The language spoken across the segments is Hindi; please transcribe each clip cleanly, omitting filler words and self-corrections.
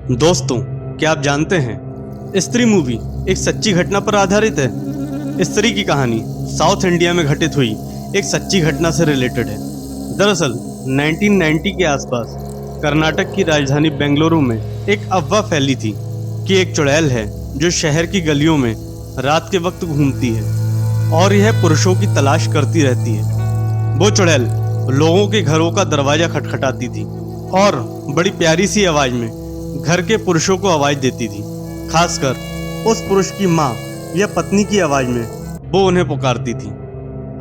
दोस्तों, क्या आप जानते हैं स्त्री मूवी एक सच्ची घटना पर आधारित है। स्त्री की कहानी साउथ इंडिया में घटित हुई एक सच्ची घटना से रिलेटेड है। दरअसल 1990 के आसपास कर्नाटक की राजधानी बेंगलुरु में एक अफवाह फैली थी कि एक चुड़ैल है जो शहर की गलियों में रात के वक्त घूमती है और यह पुरुषों की तलाश करती रहती है। वो चुड़ैल लोगों के घरों का दरवाजा खटखटाती थी और बड़ी प्यारी सी आवाज में घर के पुरुषों को आवाज देती थी। खासकर उस पुरुष की माँ या पत्नी की आवाज में वो उन्हें पुकारती थी।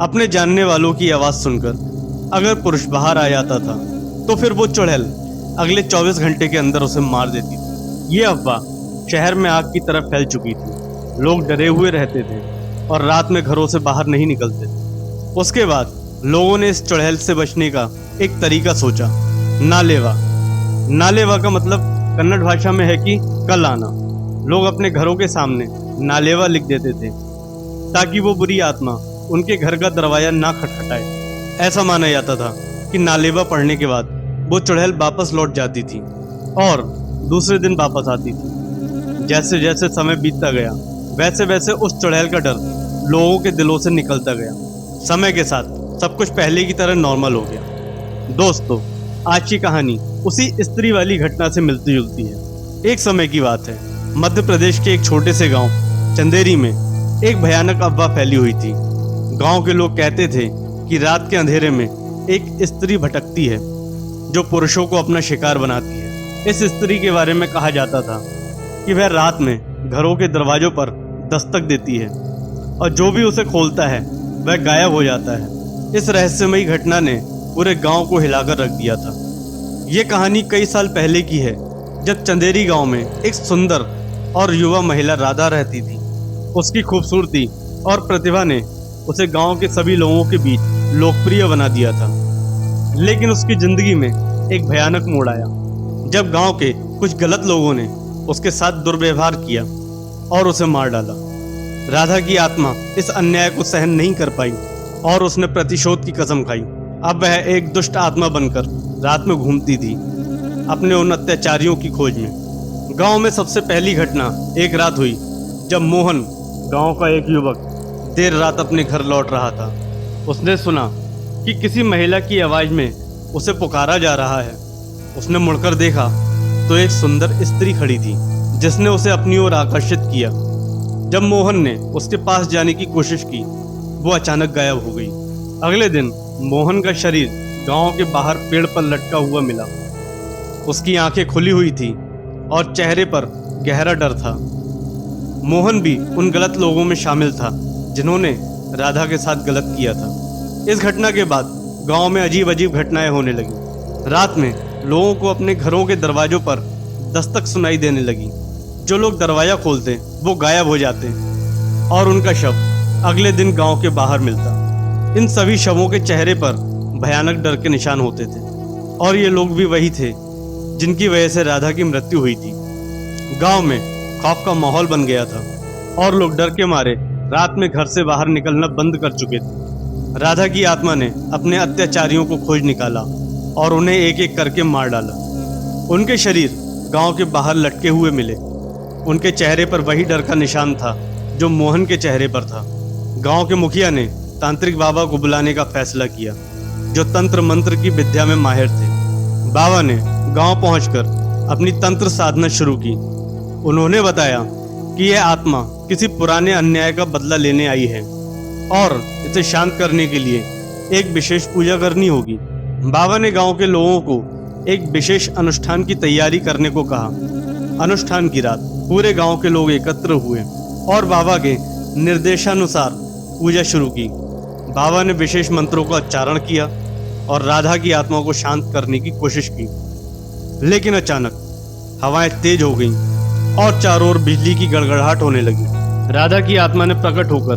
अपने जानने वालों की आवाज सुनकर अगर पुरुष बाहर आ जाता था तो फिर वो चुड़ैल अगले 24 घंटे के अंदर उसे मार देती थी। ये अफवाह शहर में आग की तरह फैल चुकी थी। लोग डरे हुए रहते थे और रात में घरों से बाहर नहीं निकलते थे। उसके बाद लोगों ने इस चुड़ैल से बचने का एक तरीका सोचा, नालेवा। नालेवा का मतलब कन्नड़ भाषा में है कि कल आना। लोग अपने घरों के सामने नालेवा लिख देते थे ताकि वो बुरी आत्मा उनके घर का दरवाजा ना खटखटाए। ऐसा माना जाता था कि नालेवा पढ़ने के बाद वो चुड़ैल वापस लौट जाती थी और दूसरे दिन वापस आती थी। जैसे जैसे समय बीतता गया वैसे वैसे उस चुड़ैल का डर लोगों के दिलों से निकलता गया। समय के साथ सब कुछ पहले की तरह नॉर्मल हो गया। दोस्तों, आज की कहानी उसी स्त्री वाली घटना से मिलती जुलती है। एक समय की बात है, मध्य प्रदेश के एक छोटे से गांव चंदेरी में एक भयानक अफवाह फैली हुई थी। गांव के लोग कहते थे कि रात के अंधेरे में एक स्त्री भटकती है जो पुरुषों को अपना शिकार बनाती है। इस स्त्री के बारे में कहा जाता था कि वह रात में घरों के दरवाजों पर दस्तक देती है और जो भी उसे खोलता है वह गायब हो जाता है। इस रहस्यमयी घटना ने पूरे गांव को हिलाकर रख दिया था। ये कहानी कई साल पहले की है, जब चंदेरी गांव में एक सुंदर और युवा महिला राधा रहती थी। उसकी खूबसूरती और प्रतिभा ने उसे गांव के सभी लोगों के बीच लोकप्रिय बना दिया था। लेकिन उसकी जिंदगी में एक भयानक मोड़ आया जब गांव के कुछ गलत लोगों ने उसके साथ दुर्व्यवहार किया और उसे मार डाला। राधा की आत्मा इस अन्याय को सहन नहीं कर पाई और उसने प्रतिशोध की कसम खाई। अब वह एक दुष्ट आत्मा बनकर रात में घूमती थी अपने उन अत्याचारियों की खोज में। गांव में सबसे पहली घटना एक रात हुई जब मोहन, गांव का एक युवक, देर रात अपने घर लौट रहा था। उसने सुना कि किसी महिला की आवाज में उसे पुकारा जा रहा है। उसने मुड़कर देखा तो एक सुंदर स्त्री खड़ी थी जिसने उसे अपनी ओर आकर्षित किया। जब मोहन ने उसके पास जाने की कोशिश की वो अचानक गायब हो गई। अगले दिन मोहन का शरीर गांव के बाहर पेड़ पर लटका हुआ मिला। उसकी आंखें खुली हुई थी और चेहरे पर गहरा डर था। मोहन भी उन गलत लोगों में शामिल था जिन्होंने राधा के साथ गलत किया था। इस घटना के बाद गांव में अजीब अजीब घटनाएं होने लगी। रात में लोगों को अपने घरों के दरवाजों पर दस्तक सुनाई देने लगी। जो लोग दरवाजा खोलते वो गायब हो जाते और उनका शव अगले दिन गांव के बाहर मिलता। इन सभी शवों के चेहरे पर भयानक डर के निशान होते थे और ये लोग भी वही थे जिनकी वजह से राधा की मृत्यु हुई थी। गांव में खौफ का माहौल बन गया था और लोग डर के मारे रात में घर से बाहर निकलना बंद कर चुके थे। राधा की आत्मा ने अपने अत्याचारियों को खोज निकाला और उन्हें एक एक करके मार डाला। उनके शरीर गांव के बाहर लटके हुए मिले। उनके चेहरे पर वही डर का निशान था जो मोहन के चेहरे पर था। गांव के मुखिया ने तांत्रिक बाबा को बुलाने का फैसला किया जो तंत्र मंत्र की विद्या में माहिर थे। बाबा ने गांव पहुंचकर अपनी तंत्र साधना शुरू की। उन्होंने बताया कि यह आत्मा किसी पुराने अन्याय का बदला लेने आई है और इसे शांत करने के लिए एक विशेष पूजा करनी होगी। बाबा ने गांव के लोगों को एक विशेष अनुष्ठान की तैयारी करने को कहा। अनुष्ठान की रात पूरे गांव के लोग एकत्र हुए और बाबा के निर्देशानुसार पूजा शुरू की। बाबा ने विशेष मंत्रों का उच्चारण किया और राधा की आत्मा को शांत करने की कोशिश की। लेकिन अचानक हवाएं तेज हो गईं और चारों ओर बिजली की गड़गड़ाहट होने लगी। राधा की आत्मा ने प्रकट होकर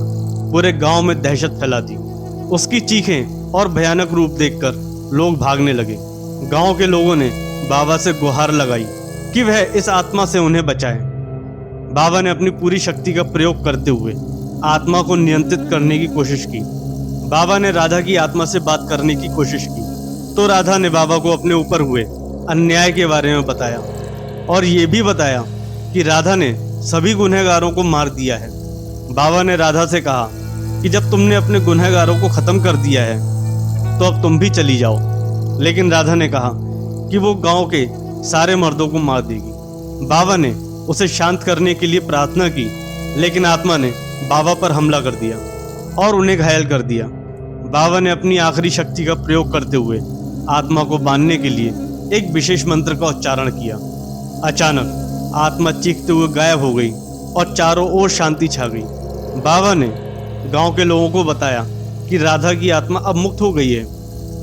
पूरे गांव में दहशत फैला दी। उसकी चीखें और भयानक रूप देखकर लोग भागने लगे। गांव के लोगों ने बाबा से गुहार लगाई कि वह इस आत्मा से उन्हें बचाए। बाबा ने अपनी पूरी शक्ति का प्रयोग करते हुए आत्मा को नियंत्रित करने की कोशिश की। बाबा ने राधा की आत्मा से बात करने की कोशिश की तो राधा ने बाबा को अपने ऊपर हुए अन्याय के बारे में बताया। और ये भी बताया कि राधा ने सभी गुनहगारों को मार दिया है। बाबा ने राधा से कहा कि जब तुमने अपने गुनहगारों को ख़त्म कर दिया है तो अब तुम भी चली जाओ। लेकिन राधा ने कहा कि वो गांव के सारे मर्दों को मार देगी। बाबा ने उसे शांत करने के लिए प्रार्थना की, लेकिन आत्मा ने बाबा पर हमला कर दिया और उन्हें घायल कर दिया। बाबा ने अपनी आखिरी शक्ति का प्रयोग करते हुए आत्मा को बांधने के लिए एक विशेष मंत्र का उच्चारण किया। अचानक आत्मा चीखते हुए गायब हो गई और चारों ओर शांति छा गई। बाबा ने गांव के लोगों को बताया कि राधा की आत्मा अब मुक्त हो गई है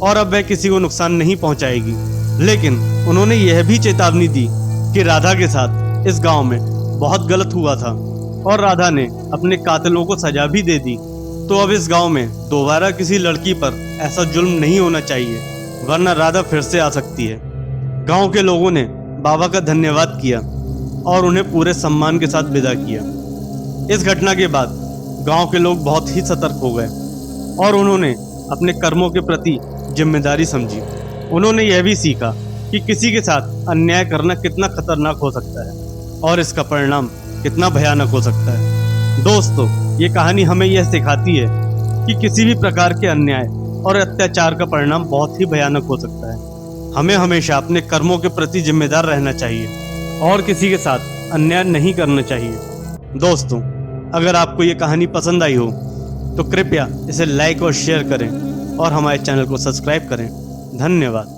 और अब वह किसी को नुकसान नहीं पहुंचाएगी। लेकिन उन्होंने यह भी चेतावनी दी कि राधा के साथ इस गांव में बहुत गलत हुआ था और राधा ने अपने कातिलों को सजा भी दे दी। तो अब इस गांव में दोबारा किसी लड़की पर ऐसा जुल्म नहीं होना चाहिए, वरना राधा फिर से आ सकती है। गांव के लोगों ने बाबा का धन्यवाद किया और उन्हें पूरे सम्मान के साथ विदा किया। इस घटना के बाद गांव के लोग बहुत ही सतर्क हो गए और उन्होंने अपने कर्मों के प्रति जिम्मेदारी समझी। उन्होंने यह भी सीखा कि किसी के साथ अन्याय करना कितना खतरनाक हो सकता है और इसका परिणाम कितना भयानक हो सकता है। दोस्तों, ये कहानी हमें यह सिखाती है कि किसी भी प्रकार के अन्याय और अत्याचार का परिणाम बहुत ही भयानक हो सकता है। हमें हमेशा अपने कर्मों के प्रति जिम्मेदार रहना चाहिए और किसी के साथ अन्याय नहीं करना चाहिए। दोस्तों, अगर आपको ये कहानी पसंद आई हो तो कृपया इसे लाइक और शेयर करें और हमारे चैनल को सब्सक्राइब करें। धन्यवाद।